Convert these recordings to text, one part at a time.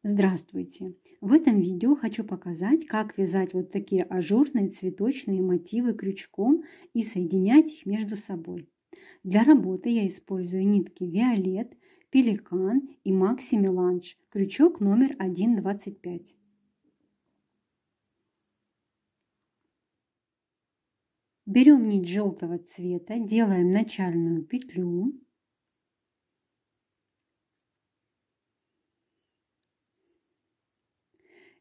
Здравствуйте! В этом видео хочу показать, как вязать вот такие ажурные цветочные мотивы крючком и соединять их между собой. Для работы я использую нитки Виолет, Пеликан и Макси Меланж, крючок номер 1,25. Берем нить желтого цвета, делаем начальную петлю.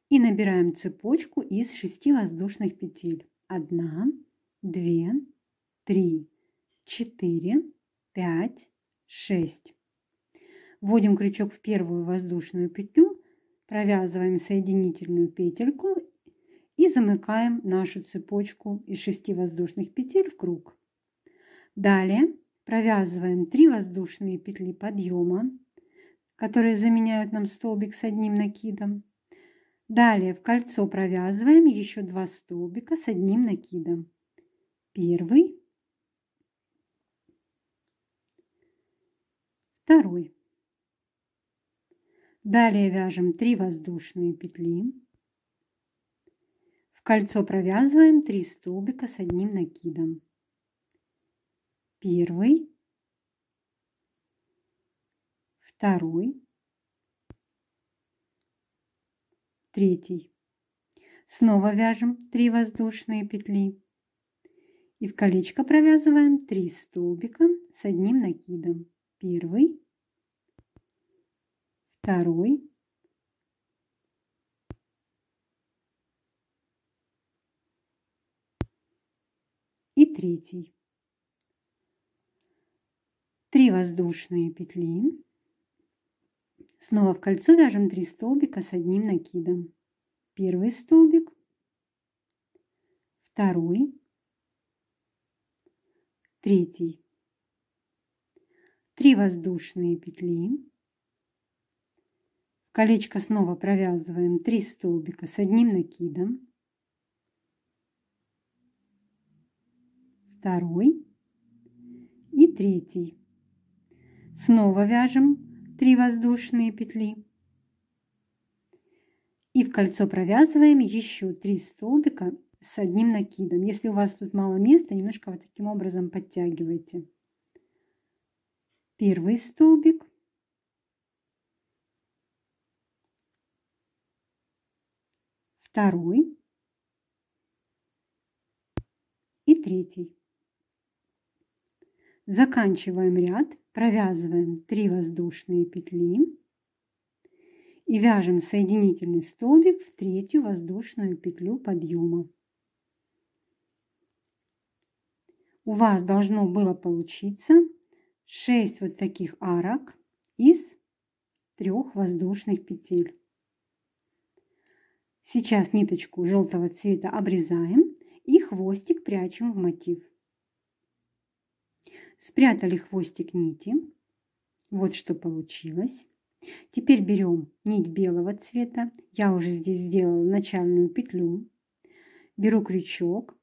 И набираем цепочку из 6 воздушных петель. 1, 2, 3, 4, 5, 6. Вводим крючок в первую воздушную петлю, провязываем соединительную петельку и замыкаем нашу цепочку из 6 воздушных петель в круг. Далее провязываем 3 воздушные петли подъема, которые заменяют нам столбик с одним накидом. Далее в кольцо провязываем еще 2 столбика с одним накидом. Первый, второй. Далее вяжем 3 воздушные петли. В кольцо провязываем 3 столбика с одним накидом. Первый, второй, третий. Снова вяжем 3 воздушные петли. И в колечко провязываем 3 столбика с одним накидом. Первый, второй, и третий. 3 воздушные петли. Снова в кольцо вяжем 3 столбика с одним накидом. Первый столбик, второй, третий. 3 воздушные петли. В колечко снова провязываем 3 столбика с одним накидом. Второй и третий. Снова вяжем 3 воздушные петли. И в кольцо провязываем еще 3 столбика с одним накидом. Если у вас тут мало места, немножко вот таким образом подтягивайте. Первый столбик, второй и третий. Заканчиваем ряд, провязываем 3 воздушные петли и вяжем соединительный столбик в третью воздушную петлю подъема. У вас должно было получиться 6 вот таких арок из 3 воздушных петель. Сейчас ниточку желтого цвета обрезаем и хвостик прячем в мотив. Спрятали хвостик нити. Вот что получилось. Теперь берем нить белого цвета. Я уже здесь сделала начальную петлю. Беру крючок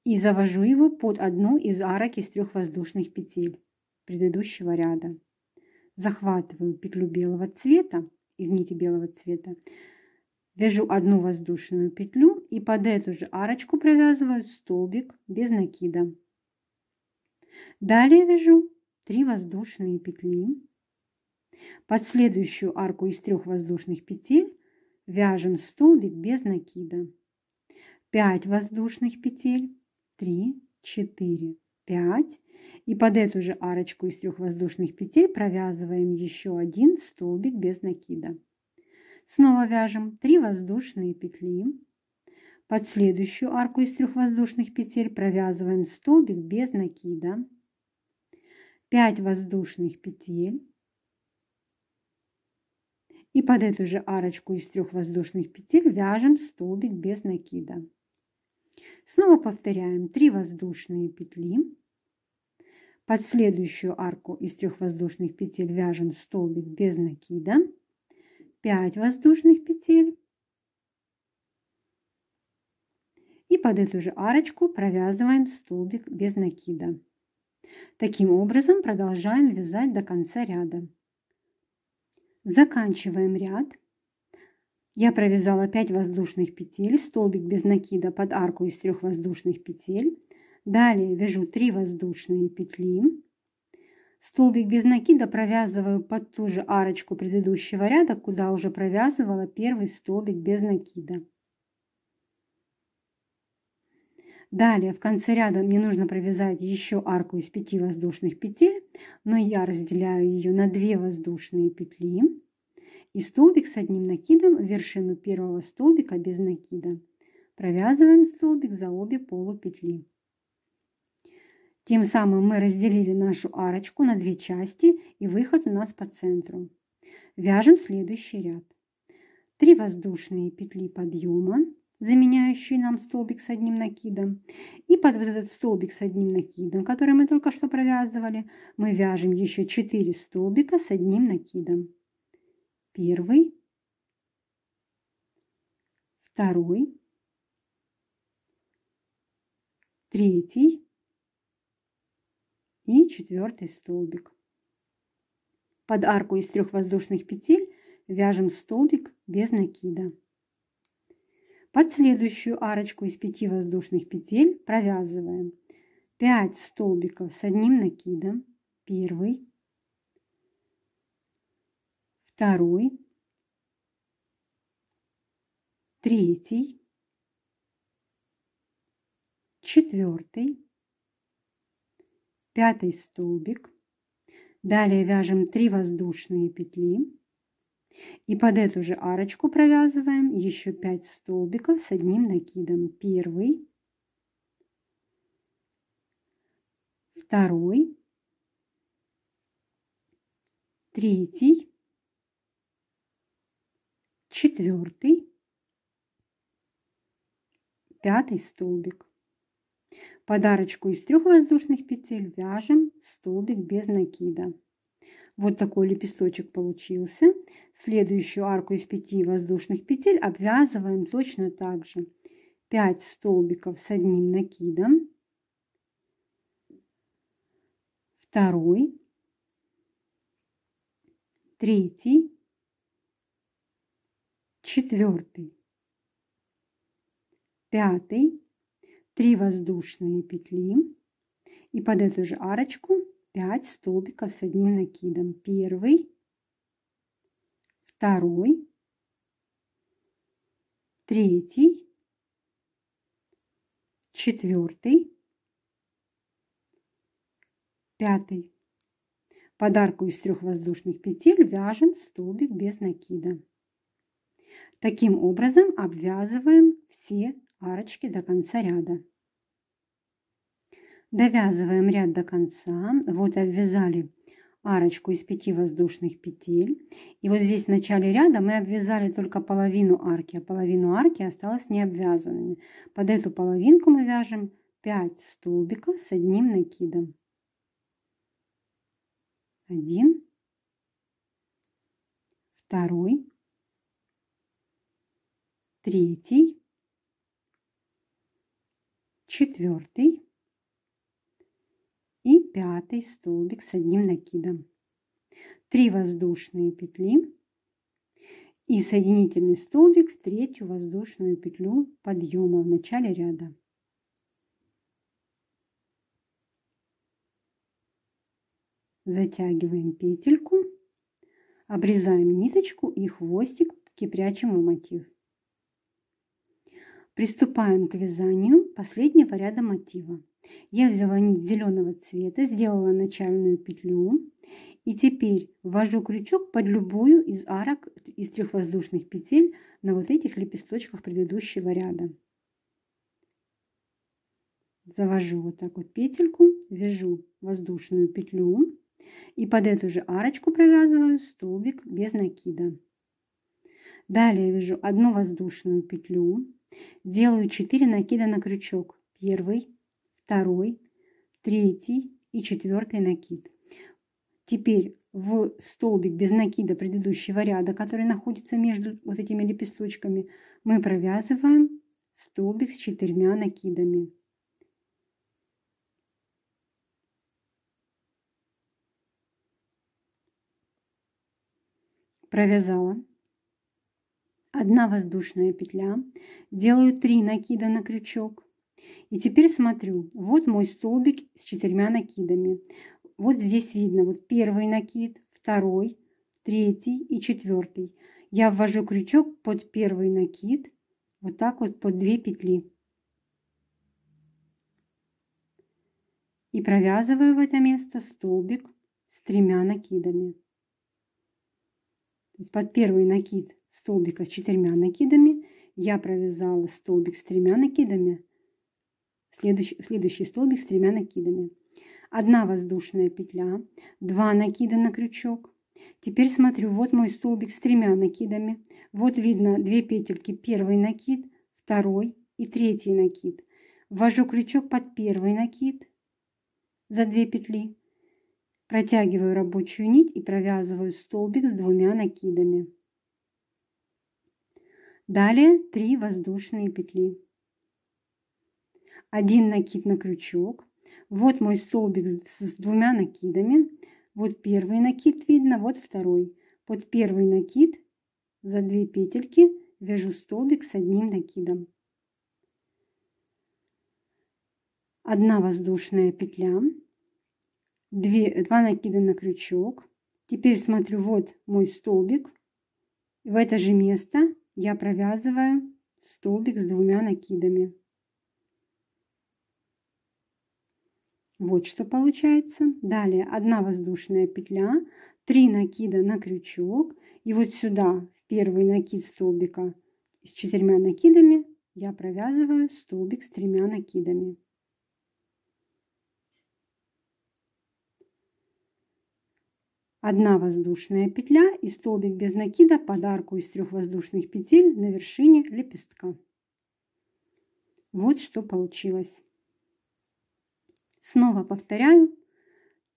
и завожу его под одну из арок из 3 воздушных петель предыдущего ряда. Захватываю петлю белого цвета, из нити белого цвета, вяжу одну воздушную петлю и под эту же арочку провязываю столбик без накида. Далее вяжу 3 воздушные петли. Под следующую арку из 3 воздушных петель вяжем столбик без накида. 5 воздушных петель, 3, 4, 5. И под эту же арочку из 3 воздушных петель провязываем еще один столбик без накида. Снова вяжем 3 воздушные петли. Под следующую арку из 3 воздушных петель провязываем столбик без накида. 5 воздушных петель. И под эту же арочку из 3 воздушных петель вяжем столбик без накида. Снова повторяем 3 воздушные петли. Под следующую арку из 3 воздушных петель вяжем столбик без накида. 5 воздушных петель. И под эту же арочку провязываем столбик без накида. Таким образом продолжаем вязать до конца ряда. Заканчиваем ряд. Я провязала 5 воздушных петель, столбик без накида под арку из 3 воздушных петель. Далее вяжу 3 воздушные петли. Столбик без накида провязываю под ту же арочку предыдущего ряда, куда уже провязывала первый столбик без накида. Далее в конце ряда мне нужно провязать еще арку из 5 воздушных петель, но я разделяю ее на 2 воздушные петли и столбик с одним накидом в вершину первого столбика без накида. Провязываем столбик за обе полупетли. Тем самым мы разделили нашу арочку на 2 части, и выход у нас по центру. Вяжем следующий ряд. 3 воздушные петли подъема, заменяющие нам столбик с одним накидом. И под вот этот столбик с одним накидом, который мы только что провязывали, мы вяжем еще 4 столбика с одним накидом. Первый, второй, третий и 4 столбик. Под арку из 3 воздушных петель вяжем столбик без накида. Под следующую арочку из 5 воздушных петель провязываем 5 столбиков с одним накидом. Первый, второй, третий, 4, 5 столбик. Далее вяжем 3 воздушные петли. И под эту же арочку провязываем еще 5 столбиков с одним накидом. Первый, второй, третий, 4, 5 столбик. Под арочку из 3 воздушных петель вяжем столбик без накида. Вот такой лепесточек получился. Следующую арку из 5 воздушных петель обвязываем точно так же. 5 столбиков с одним накидом. Второй, третий, 4, 5, 3 воздушные петли. И под эту же арочку 5 столбиков с одним накидом. Первый, второй, третий, 4, 5. Под арку из 3 воздушных петель вяжем столбик без накида. Таким образом обвязываем все арочки до конца ряда. Довязываем ряд до конца. Вот обвязали арочку из 5 воздушных петель. И вот здесь в начале ряда мы обвязали только половину арки, а половину арки осталось не обвязанными. Под эту половинку мы вяжем 5 столбиков с одним накидом. 1, 2, 3, 4 и 5 столбик с одним накидом. 3 воздушные петли и соединительный столбик в 3-ю воздушную петлю подъема в начале ряда. Затягиваем петельку, обрезаем ниточку и хвостик прячем в мотив. Приступаем к вязанию последнего ряда мотива. Я взяла нить зеленого цвета, сделала начальную петлю и теперь ввожу крючок под любую из арок из 3 воздушных петель на вот этих лепесточках предыдущего ряда. Завожу вот так вот петельку, вяжу воздушную петлю и под эту же арочку провязываю столбик без накида. Далее вяжу 1 воздушную петлю, делаю 4 накида на крючок. Первый, второй, третий и 4 накид. Теперь в столбик без накида предыдущего ряда, который находится между вот этими лепесточками, мы провязываем столбик с 4 накидами. Провязала 1 воздушная петля, делаю 3 накида на крючок. И теперь смотрю, вот мой столбик с 4 накидами. Вот здесь видно, вот первый накид, второй, третий и четвертый. Я ввожу крючок под первый накид, вот так вот под 2 петли. И провязываю в это место столбик с 3 накидами. То есть под первый накид столбика с 4 накидами я провязала столбик с 3 накидами, следующий столбик с 3 накидами. 1 воздушная петля, 2 накида на крючок. Теперь смотрю, вот мой столбик с 3 накидами. Вот видно 2 петельки, первый накид, второй и третий накид. Ввожу крючок под первый накид за 2 петли. Протягиваю рабочую нить и провязываю столбик с 2 накидами. Далее 3 воздушные петли. 1 накид на крючок. Вот мой столбик с 2 накидами. Вот первый накид видно, вот второй. Под первый накид за 2 петельки вяжу столбик с 1 накидом. 1 воздушная петля. 2 накида на крючок. Теперь смотрю, вот мой столбик. В это же место я провязываю столбик с 2 накидами. Вот что получается. Далее 1 воздушная петля, 3 накида на крючок. И вот сюда, в первый накид столбика с 4 накидами, я провязываю столбик с 3 накидами. Одна воздушная петля и столбик без накида под арку из 3 воздушных петель на вершине лепестка. Вот что получилось. Снова повторяю,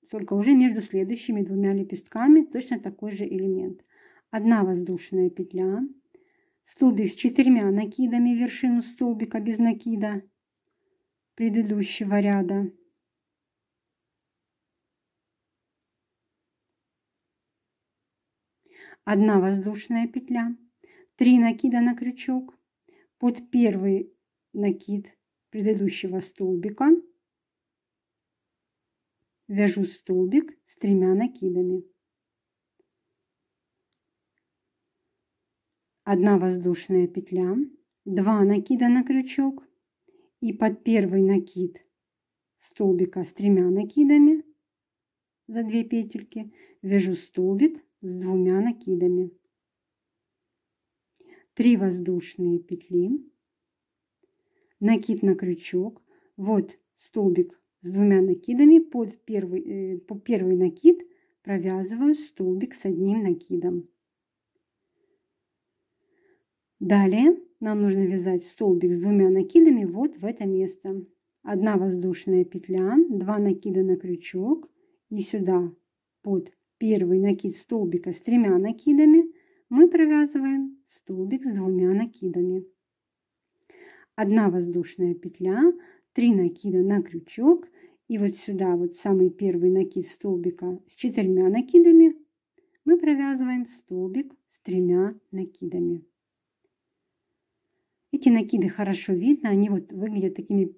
только уже между следующими 2 лепестками точно такой же элемент. 1 воздушная петля, столбик с 4 накидами в вершину столбика без накида предыдущего ряда. Одна воздушная петля, 3 накида на крючок, под первый накид предыдущего столбика вяжу столбик с 3 накидами. 1 воздушная петля, 2 накида на крючок и под первый накид столбика с 3 накидами за 2 петельки вяжу столбик с 2 накидами. 3 воздушные петли, накид на крючок, вот столбик с 2 накидами, под первый накид провязываю столбик с 1 накидом. Далее нам нужно вязать столбик с 2 накидами вот в это место. 1 воздушная петля, 2 накида на крючок и сюда под первый накид столбика с 3 накидами мы провязываем столбик с 2 накидами. 1 воздушная петля, 3 накида на крючок и вот сюда вот самый первый накид столбика с 4 накидами мы провязываем столбик с 3 накидами. Эти накиды хорошо видно, они вот выглядят такими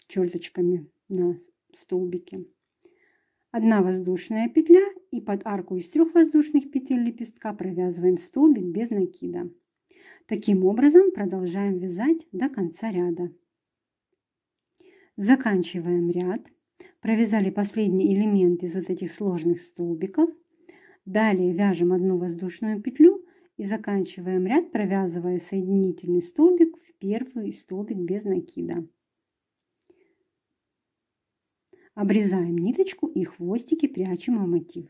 черточками на столбике. 1 воздушная петля и под арку из 3 воздушных петель лепестка провязываем столбик без накида. Таким образом продолжаем вязать до конца ряда. Заканчиваем ряд. Провязали последний элемент из вот этих сложных столбиков. Далее вяжем 1 воздушную петлю и заканчиваем ряд, провязывая соединительный столбик в первый столбик без накида. Обрезаем ниточку и хвостики прячем в мотив.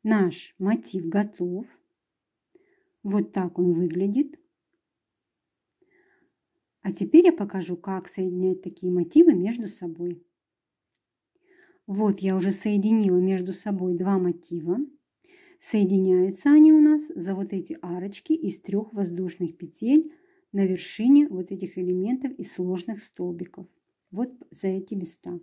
Наш мотив готов. Вот так он выглядит. А теперь я покажу, как соединять такие мотивы между собой. Вот я уже соединила между собой 2 мотива. Соединяются они у нас за вот эти арочки из 3 воздушных петель на вершине вот этих элементов из сложных столбиков. Вот за эти места.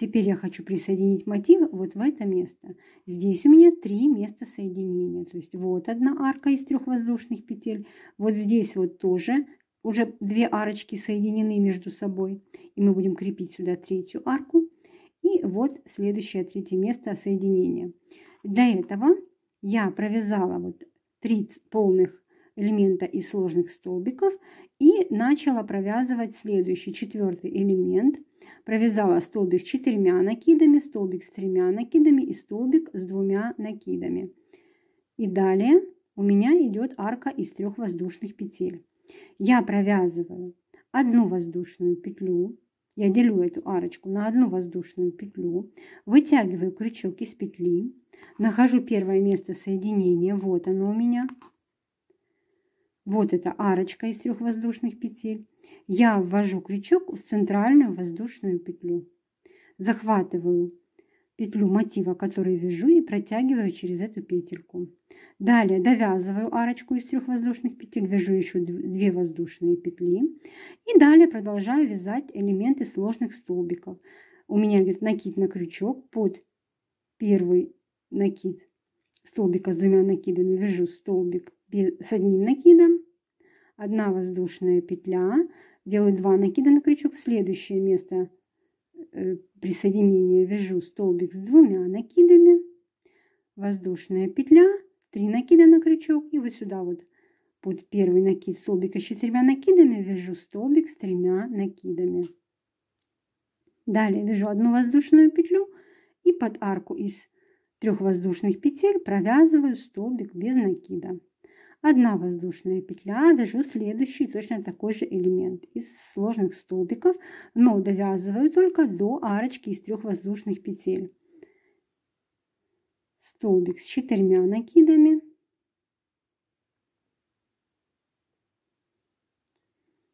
Теперь я хочу присоединить мотив вот в это место. Здесь у меня 3 места соединения. То есть вот одна арка из 3 воздушных петель. Вот здесь вот тоже уже 2 арочки соединены между собой. И мы будем крепить сюда 3-ю арку. И вот следующее 3-е место соединения. Для этого я провязала вот 3 полных элемента из сложных столбиков и начала провязывать следующий 4-й элемент. Провязала столбик с 4 накидами, столбик с 3 накидами и столбик с 2 накидами. И далее у меня идет арка из 3 воздушных петель. Я провязываю 1 воздушную петлю. Я делю эту арочку на 1 воздушную петлю, вытягиваю крючок из петли, нахожу первое место соединения, вот оно у меня. Вот эта арочка из 3 воздушных петель. Я ввожу крючок в центральную воздушную петлю. Захватываю петлю мотива, который вяжу, и протягиваю через эту петельку. Далее довязываю арочку из 3 воздушных петель, вяжу еще 2 воздушные петли. И далее продолжаю вязать элементы сложных столбиков. У меня идет накид на крючок. Под первый накид столбика с 2 накидами вяжу столбик с 1 накидом, 1 воздушная петля, делаю 2 накида на крючок, в следующее место присоединения вяжу столбик с 2 накидами, воздушная петля, 3 накида на крючок, и вот сюда вот под первый накид столбика с 4 накидами вяжу столбик с 3 накидами. Далее вяжу 1 воздушную петлю и под арку из 3 воздушных петель провязываю столбик без накида. 1 воздушная петля, вяжу следующий точно такой же элемент из сложных столбиков, но довязываю только до арочки из 3 воздушных петель. Столбик с 4 накидами,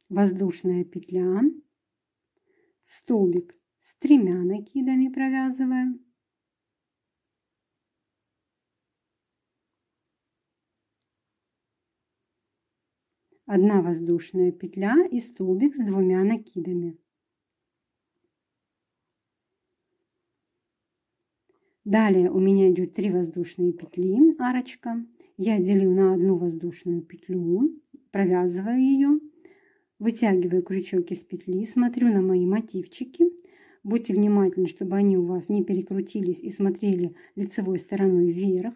воздушная петля, столбик с 3 накидами провязываем, одна воздушная петля и столбик с 2 накидами. Далее у меня идет 3 воздушные петли, арочка. Я делю на 1 воздушную петлю, провязываю ее, вытягиваю крючок из петли, смотрю на мои мотивчики. Будьте внимательны, чтобы они у вас не перекрутились и смотрели лицевой стороной вверх.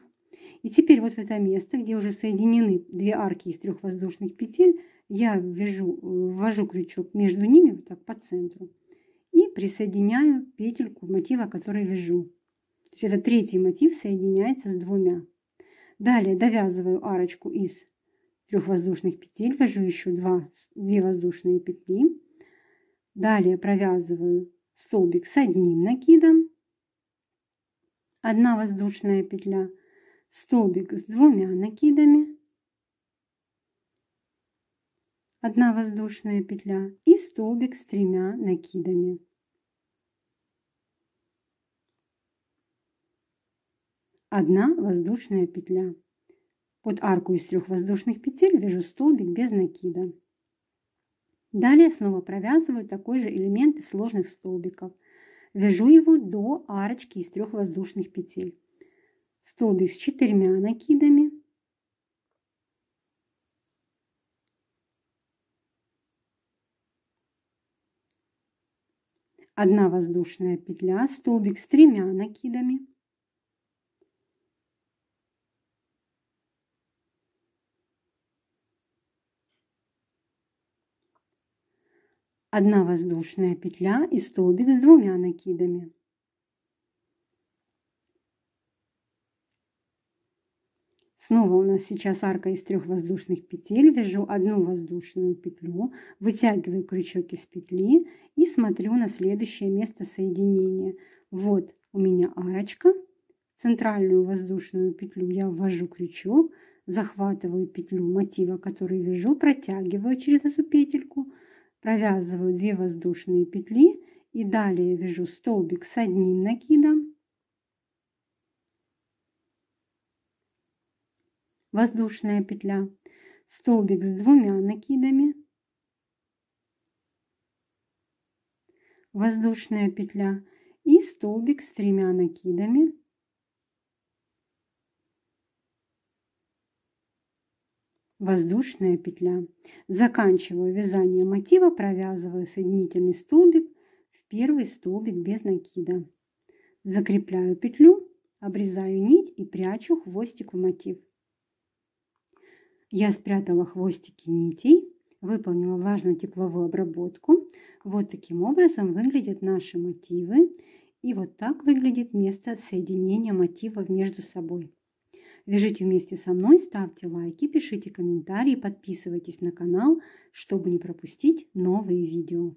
И теперь вот в это место, где уже соединены 2 арки из 3 воздушных петель, я ввожу крючок между ними вот так по центру и присоединяю петельку мотива, который вяжу. То есть это 3-й мотив соединяется с 2. Далее довязываю арочку из 3 воздушных петель, вяжу еще 2 воздушные петли. Далее провязываю столбик с 1 накидом, 1 воздушная петля, столбик с 2 накидами, 1 воздушная петля и столбик с 3 накидами. Одна воздушная петля. Под арку из 3 воздушных петель вяжу столбик без накида. Далее снова провязываю такой же элемент из сложных столбиков. Вяжу его до арочки из 3 воздушных петель. Столбик с 4 накидами, одна воздушная петля, столбик с 3 накидами, одна воздушная петля и столбик с 2 накидами. Снова у нас сейчас арка из 3 воздушных петель. Вяжу 1 воздушную петлю, вытягиваю крючок из петли и смотрю на следующее место соединения. Вот у меня арочка. В центральную воздушную петлю я ввожу крючок, захватываю петлю мотива, который вяжу, протягиваю через эту петельку, провязываю 2 воздушные петли и далее вяжу столбик с 1 накидом, воздушная петля, столбик с 2 накидами, воздушная петля и столбик с 3 накидами. Воздушная петля. Заканчиваю вязание мотива, провязываю соединительный столбик в первый столбик без накида. Закрепляю петлю, обрезаю нить и прячу хвостик в мотив. Я спрятала хвостики нитей, выполнила влажно-тепловую обработку. Вот таким образом выглядят наши мотивы. И вот так выглядит место соединения мотивов между собой. Вяжите вместе со мной, ставьте лайки, пишите комментарии, подписывайтесь на канал, чтобы не пропустить новые видео.